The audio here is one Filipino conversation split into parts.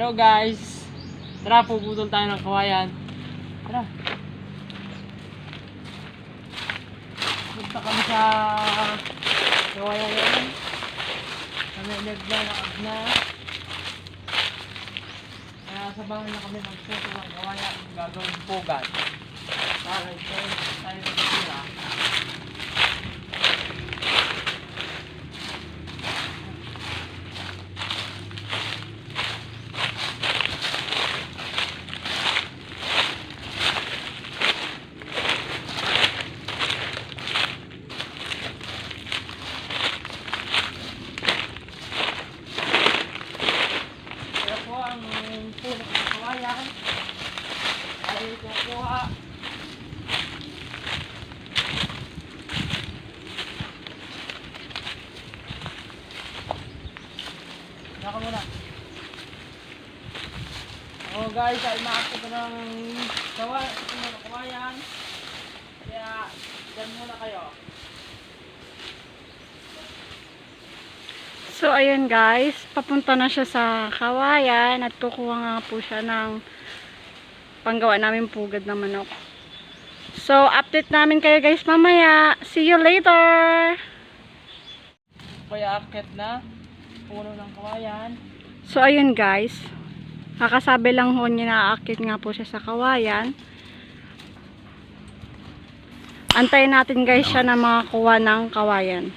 Hello guys. Tara, puputol tayo ng kawayan. Tara. Punta kami sa kawayan ngayon. Kami naglalakad na. Kaya sa bahay na kami magputol ng kawayan. Gagawin pugat. Para ito tayo natitira. Puno ng kawayan ay kukuha naka muna. Guys, ay maakit ng kawayan, kaya dyan muna kayo. So, ayun guys, papunta na siya sa kawayan at kukuha nga po siya ng panggawa namin pugad ng manok. So, update namin kayo guys mamaya. See you later! Kaya akit na puno ng kawayan. So, ayun guys, kakasabi lang ho niya na aakit nga po siya sa kawayan. Antayin natin guys siya na makakuha ng kawayan.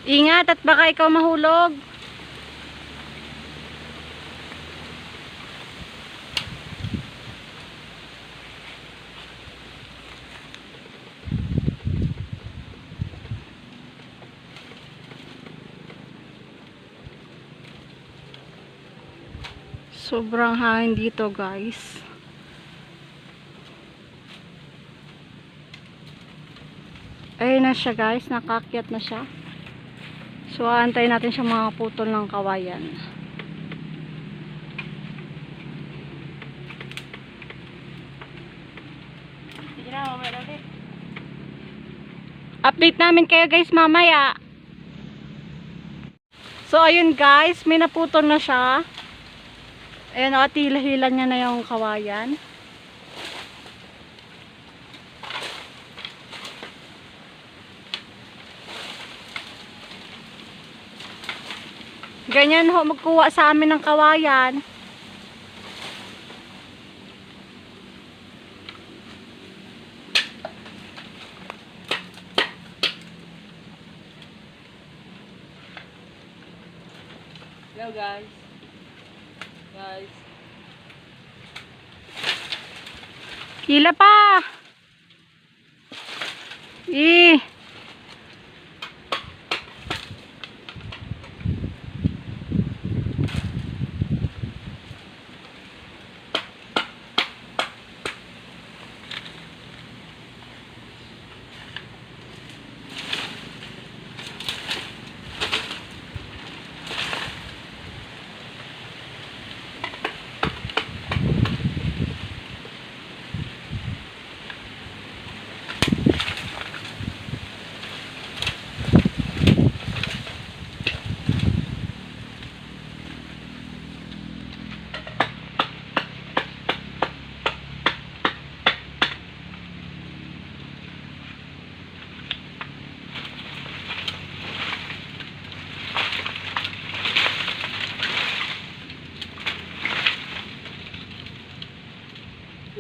Ingat at baka ikaw mahulog. Sobrang hangin dito guys. Ayun na siya guys, nakakyat na siya. So, aantayin natin siya mga putol ng kawayan. Update namin kayo guys mamaya. So, ayun guys, may naputol na siya. Ayun, at hila-hila niya na yung kawayan. Ganyan ho magkuha sa amin ng kawayan. Hello guys. Hila pa.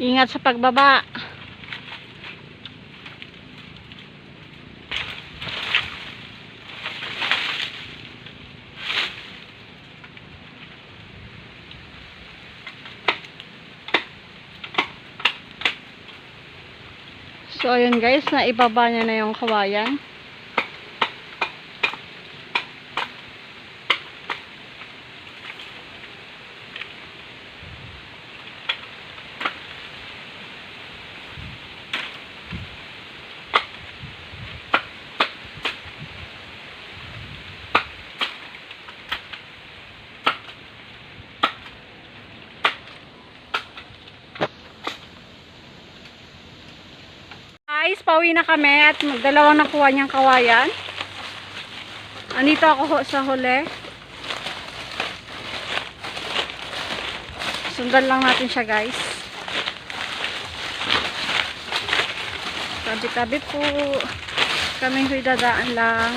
Ingat sa pagbaba. So, ayun guys, naibaba niya na yung kawayan. pauwi na kami at dalawang nakuha niyang kawayan. Andito ako sa huli. Sundan lang natin siya, guys. Tabi-tabi po. Kami huy dadaan lang.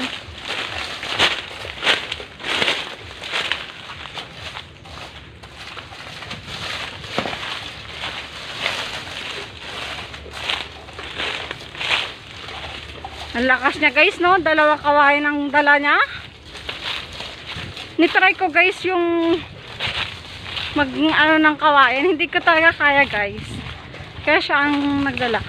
Ang lakas niya, guys, no? Dalawang kawayan ang dala niya. Nitry ko, guys, yung ng kawayan. Hindi ko talaga kaya, guys. Kaya siya ang nagdala.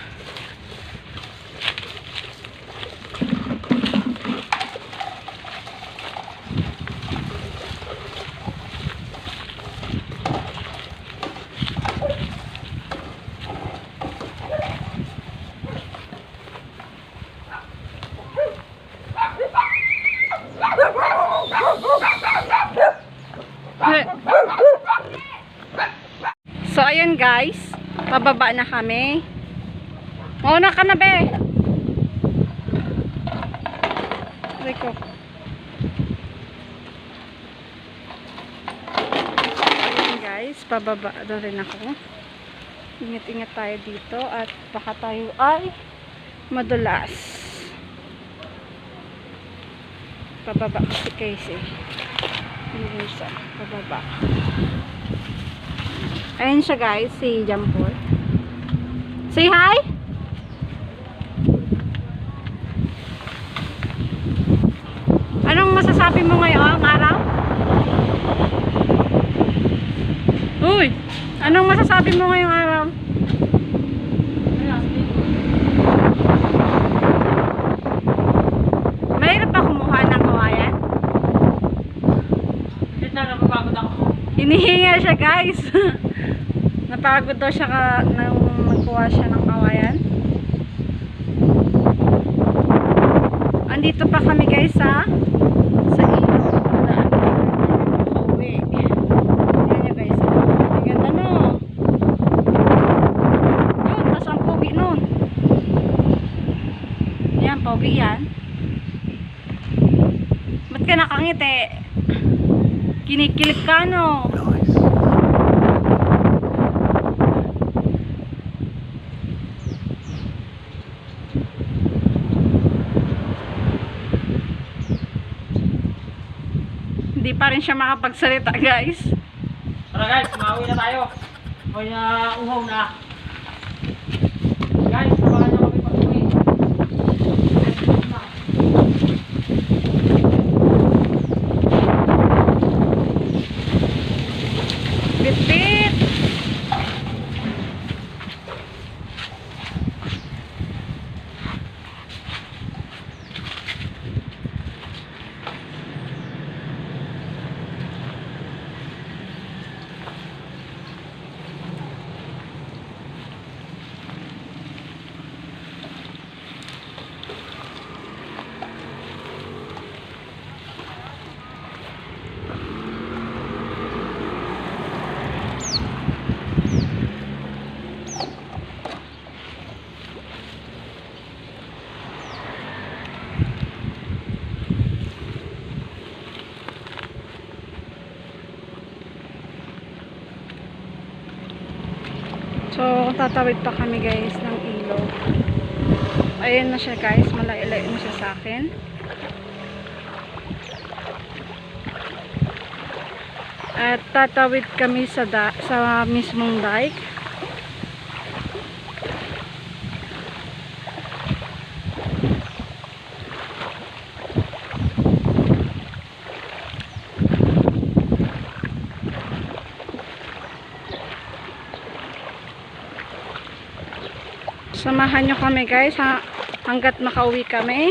So, ayun guys. Pababa na kami. Mauna ka na, be. Rico. Ayun guys. Pababa na rin ako. Ingat-ingat tayo dito. At baka tayo ay madulas. Pababa si Casey. Yung isa. Pababa. Ayun siya guys, si Jampol. Say hi! Anong masasabi mo ngayong araw? Uy! Anong masasabi mo ngayong araw? Mahirap ba kumuha ng kawayan? Hindi na napapagod ako. Hinihinga siya guys. Napagod daw siya nang magkuha siya ng kawayan. Andito pa kami guys sa ilog. Pauwi. Yan nyo guys. Ang ganda no. Yun, tas ang pauwi nun. Yan, pauwi yan. Ba't ka nakangiti? Kinikilig ka no. Hindi pa rin siya makapagsalita guys. Tara guys, mauwi na tayo. May uhaw na. Guys, sabahan niyo kami pag-uwi. Bit-bit! So, tatawid pa kami guys ng ilog. Ayun na siya guys, malayo-layo na siya sa akin. At tatawid kami sa mismong dike. Samahan nyo kami guys hanggat makauwi kami.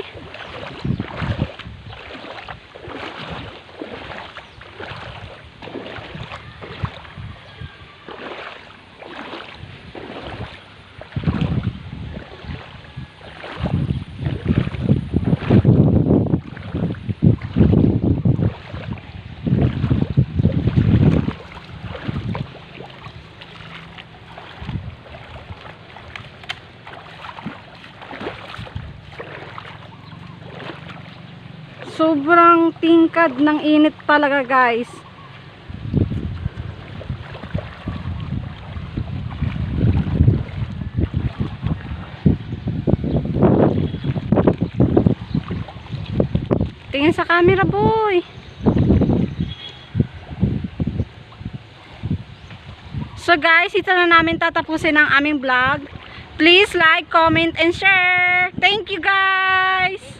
sobrang tingkad ng init talaga guys. Tingin sa camera boy. So guys, ito na namin tatapusin ang aming vlog. Please like, comment, and share. Thank you guys!